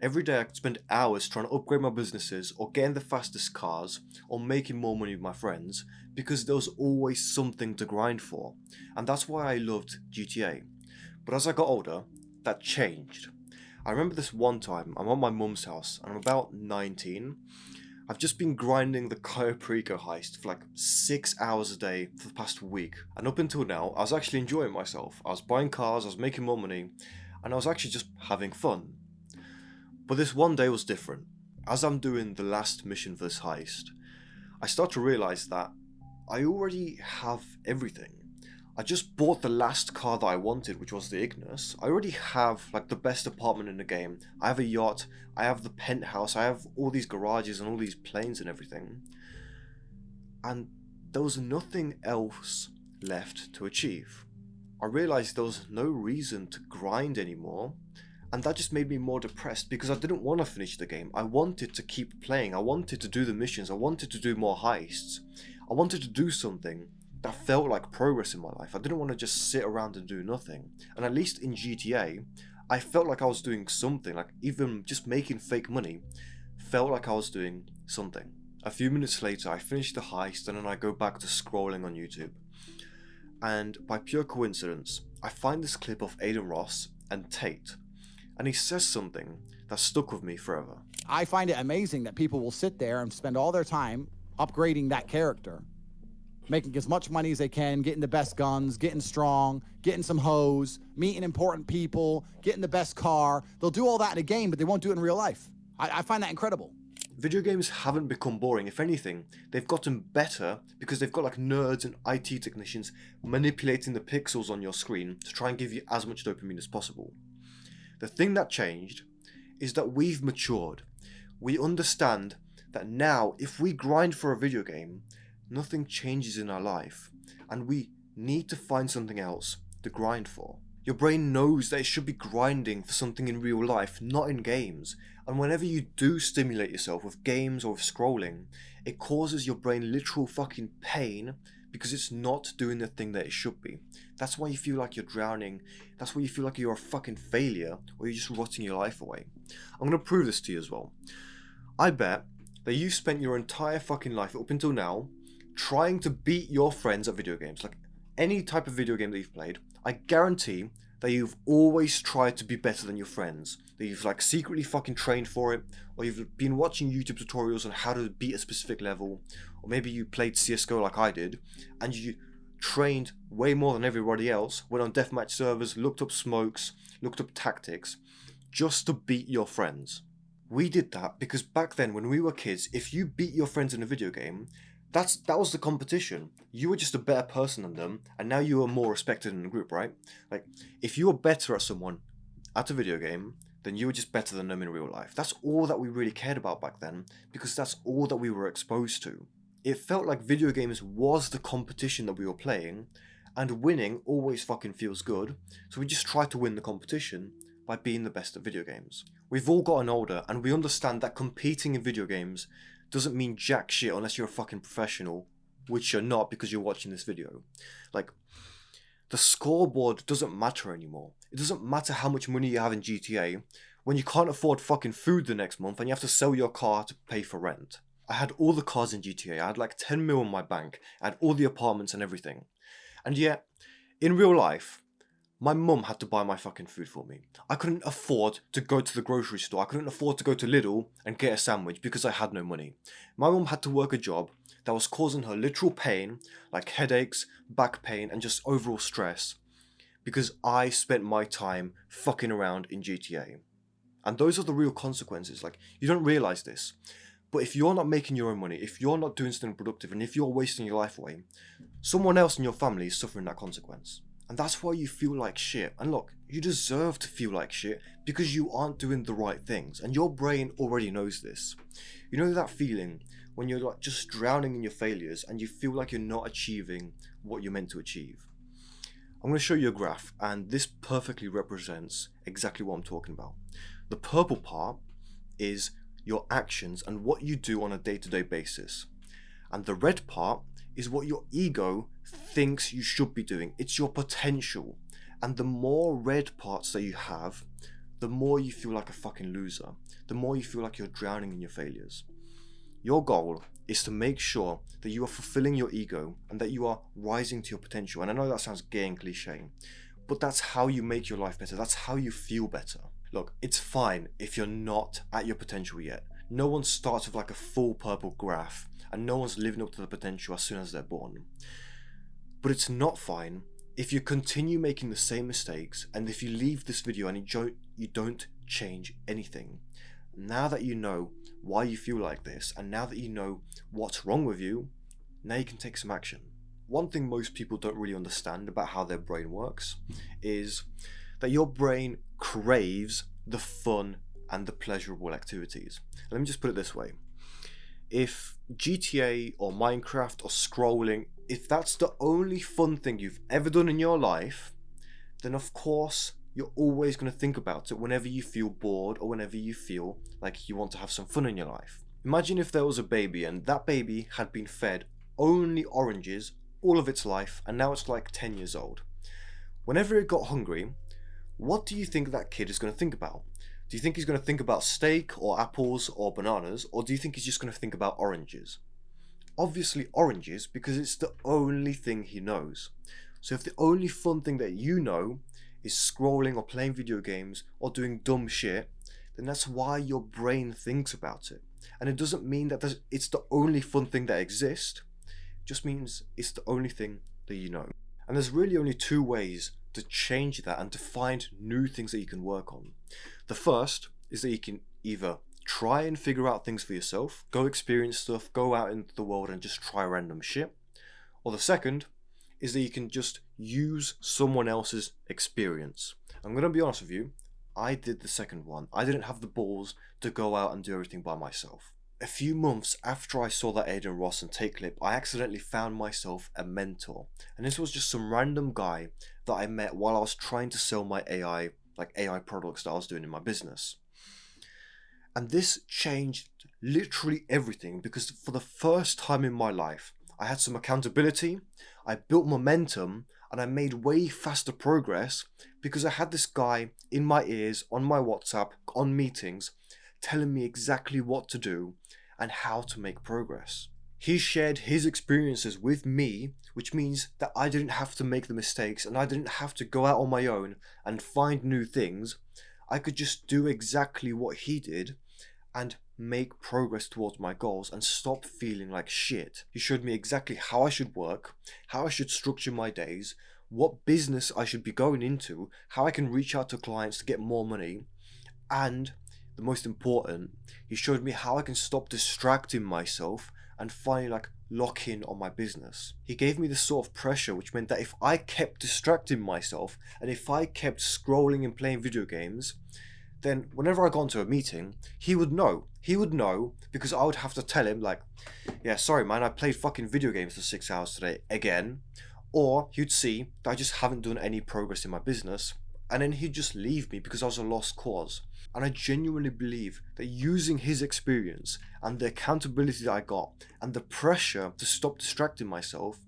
Every day I could spend hours trying to upgrade my businesses or getting the fastest cars or making more money with my friends because there was always something to grind for, and that's why I loved GTA. But as I got older, that changed. I remember this one time I'm at my mum's house and I'm about 19. I've just been grinding the Kacper heist for like 6 hours a day for the past week, and up until now I was actually enjoying myself. I was buying cars, I was making more money, and I was actually just having fun. But this one day was different. As I'm doing the last mission for this heist, I start to realise that I already have everything. I just bought the last car that I wanted, which was the Ignis. I already have like the best apartment in the game. I have a yacht, I have the penthouse, I have all these garages and all these planes and everything. And there was nothing else left to achieve. I realised there was no reason to grind anymore, and that just made me more depressed because I didn't want to finish the game. I wanted to keep playing, I wanted to do the missions, I wanted to do more heists. I wanted to do something that felt like progress in my life. I didn't want to just sit around and do nothing. And at least in GTA, I felt like I was doing something, like even just making fake money felt like I was doing something. A few minutes later, I finish the heist and then I go back to scrolling on YouTube. And by pure coincidence, I find this clip of Aiden Ross and Tate. And he says something that stuck with me forever. I find it amazing that people will sit there and spend all their time upgrading that character, making as much money as they can, getting the best guns, getting strong, getting some hoes, meeting important people, getting the best car. They'll do all that in a game, but they won't do it in real life. I find that incredible. Video games haven't become boring. If anything, they've gotten better because they've got like nerds and IT technicians manipulating the pixels on your screen to try and give you as much dopamine as possible. The thing that changed is that we've matured. We understand that now if we grind for a video game, nothing changes in our life, and we need to find something else to grind for. Your brain knows that it should be grinding for something in real life, not in games, and whenever you do stimulate yourself with games or with scrolling, it causes your brain literal fucking pain because it's not doing the thing that it should be. That's why you feel like you're drowning, that's why you feel like you're a fucking failure, or you're just rotting your life away. I'm gonna prove this to you as well. I bet that you spent your entire fucking life up until now trying to beat your friends at video games. Like any type of video game that you've played, I guarantee that you've always tried to be better than your friends, that you've like secretly fucking trained for it, or you've been watching YouTube tutorials on how to beat a specific level, or maybe you played CSGO like I did, and you trained way more than everybody else, went on deathmatch servers, looked up smokes, looked up tactics, just to beat your friends. We did that because back then when we were kids, if you beat your friends in a video game, that was the competition. You were just a better person than them, and now you are more respected in the group, right? Like, if you were better at someone at a video game, then you were just better than them in real life. That's all that we really cared about back then, because that's all that we were exposed to. It felt like video games was the competition that we were playing, and winning always fucking feels good, so we just tried to win the competition by being the best at video games. We've all gotten older, and we understand that competing in video games doesn't mean jack shit unless you're a fucking professional, which you're not because you're watching this video. Like, the scoreboard doesn't matter anymore. It doesn't matter how much money you have in GTA when you can't afford fucking food the next month and you have to sell your car to pay for rent. I had all the cars in GTA, I had like 10 mil in my bank, I had all the apartments and everything. And yet, in real life, my mum had to buy my fucking food for me. I couldn't afford to go to the grocery store. I couldn't afford to go to Lidl and get a sandwich because I had no money. My mum had to work a job that was causing her literal pain, like headaches, back pain, and just overall stress, because I spent my time fucking around in GTA. And those are the real consequences. Like, you don't realise this, but if you're not making your own money, if you're not doing something productive, and if you're wasting your life away, someone else in your family is suffering that consequence. And that's why you feel like shit. And look, you deserve to feel like shit because you aren't doing the right things. And your brain already knows this. You know that feeling when you're like just drowning in your failures and you feel like you're not achieving what you're meant to achieve. I'm going to show you a graph, and this perfectly represents exactly what I'm talking about. The purple part is your actions and what you do on a day-to-day basis. And the red part is what your ego thinks you should be doing. It's your potential. And the more red parts that you have, the more you feel like a fucking loser, the more you feel like you're drowning in your failures. Your goal is to make sure that you are fulfilling your ego and that you are rising to your potential. And I know that sounds gay and cliche, but that's how you make your life better. That's how you feel better. Look, it's fine if you're not at your potential yet. No one starts with like a full purple graph, and no one's living up to the potential as soon as they're born. But it's not fine if you continue making the same mistakes, and if you leave this video and you don't change anything. Now that you know why you feel like this, and now that you know what's wrong with you, now you can take some action. One thing most people don't really understand about how their brain works is that your brain craves the fun and the pleasurable activities. Let me just put it this way. If GTA or Minecraft or scrolling, if that's the only fun thing you've ever done in your life, then of course you're always going to think about it whenever you feel bored or whenever you feel like you want to have some fun in your life. Imagine if there was a baby and that baby had been fed only oranges all of its life, and now it's like 10 years old. Whenever it got hungry, what do you think that kid is going to think about? Do you think he's going to think about steak or apples or bananas, or do you think he's just going to think about oranges? Obviously oranges, because it's the only thing he knows. So if the only fun thing that you know is scrolling or playing video games or doing dumb shit, then that's why your brain thinks about it. And it doesn't mean that it's the only fun thing that exists. It just means it's the only thing that you know. And there's really only two ways to change that and to find new things that you can work on. The first is that you can either try and figure out things for yourself, go experience stuff, go out into the world and just try random shit. Or the second is that you can just use someone else's experience. I'm going to be honest with you, I did the second one. I didn't have the balls to go out and do everything by myself. A few months after I saw that Aiden Ross and Take clip, I accidentally found myself a mentor. And this was just some random guy that I met while I was trying to sell my AI products that I was doing in my business. And this changed literally everything, because for the first time in my life, I had some accountability, I built momentum, and I made way faster progress because I had this guy in my ears, on my WhatsApp, on meetings, telling me exactly what to do and how to make progress. He shared his experiences with me, which means that I didn't have to make the mistakes and I didn't have to go out on my own and find new things. I could just do exactly what he did and make progress towards my goals and stop feeling like shit. He showed me exactly how I should work, how I should structure my days, what business I should be going into, how I can reach out to clients to get more money, and the most important, he showed me how I can stop distracting myself and finally lock in on my business. He gave me this sort of pressure which meant that if I kept distracting myself and if I kept scrolling and playing video games, then whenever I got into a meeting, he would know. He would know because I would have to tell him yeah, sorry man, I played fucking video games for 6 hours today again. Or he'd see that I just haven't done any progress in my business, and then he'd just leave me because I was a lost cause. And I genuinely believe that using his experience and the accountability that I got and the pressure to stop distracting myself,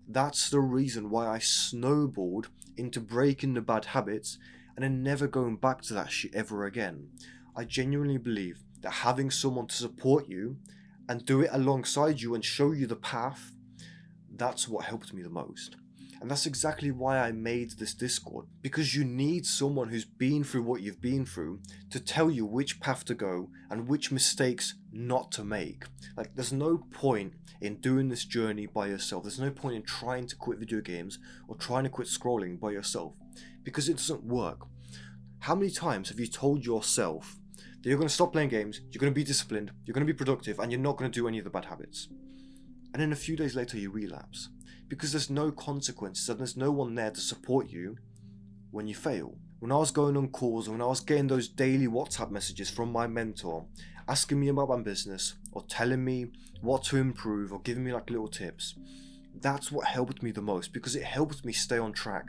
that's the reason why I snowballed into breaking the bad habits and then never going back to that shit ever again. I genuinely believe that having someone to support you and do it alongside you and show you the path, that's what helped me the most. And that's exactly why I made this Discord, because you need someone who's been through what you've been through to tell you which path to go and which mistakes not to make. There's no point in doing this journey by yourself. There's no point in trying to quit video games or trying to quit scrolling by yourself, because it doesn't work. How many times have you told yourself that you're going to stop playing games, you're going to be disciplined, you're going to be productive, and you're not going to do any of the bad habits? And then a few days later you relapse, because there's no consequences and there's no one there to support you when you fail. When I was going on calls and when I was getting those daily WhatsApp messages from my mentor asking me about my business or telling me what to improve or giving me little tips, that's what helped me the most, because it helped me stay on track.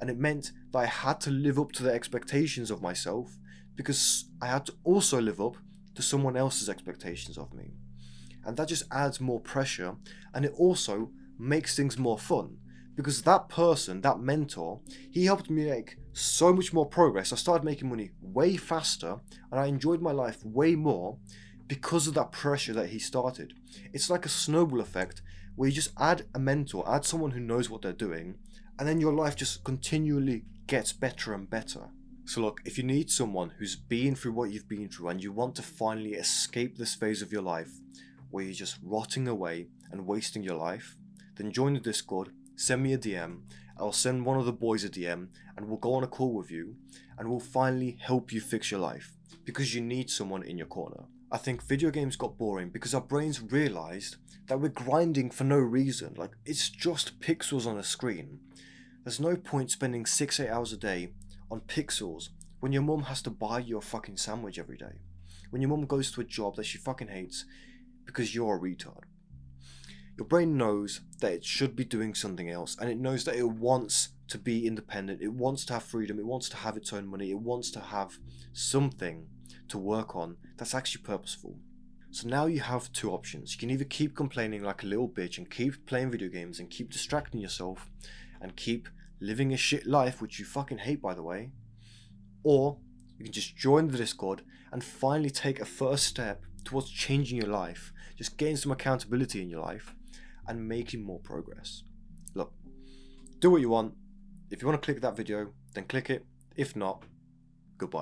And it meant that I had to live up to the expectations of myself, because I had to also live up to someone else's expectations of me. And that just adds more pressure, and it also makes things more fun, because that person, that mentor, he helped me make so much more progress. I started making money way faster and I enjoyed my life way more because of that pressure that he started. It's like a snowball effect where you just add a mentor, add someone who knows what they're doing, and then your life just continually gets better and better. So look, if you need someone who's been through what you've been through and you want to finally escape this phase of your life where you're just rotting away and wasting your life, then join the Discord, send me a DM, I'll send one of the boys a DM and we'll go on a call with you and we'll finally help you fix your life because you need someone in your corner. I think video games got boring because our brains realised that we're grinding for no reason. Like, it's just pixels on a screen. There's no point spending 6-8 hours a day on pixels when your mum has to buy you a fucking sandwich every day. When your mum goes to a job that she fucking hates because you're a retard. Your brain knows that it should be doing something else, and it knows that it wants to be independent, it wants to have freedom, it wants to have its own money, it wants to have something to work on that's actually purposeful. So now you have two options. You can either keep complaining like a little bitch and keep playing video games and keep distracting yourself and keep living a shit life, which you fucking hate by the way, or you can just join the Discord and finally take a first step towards changing your life, just getting some accountability in your life and making more progress. Look, do what you want. If you want to click that video, then click it. If not, goodbye.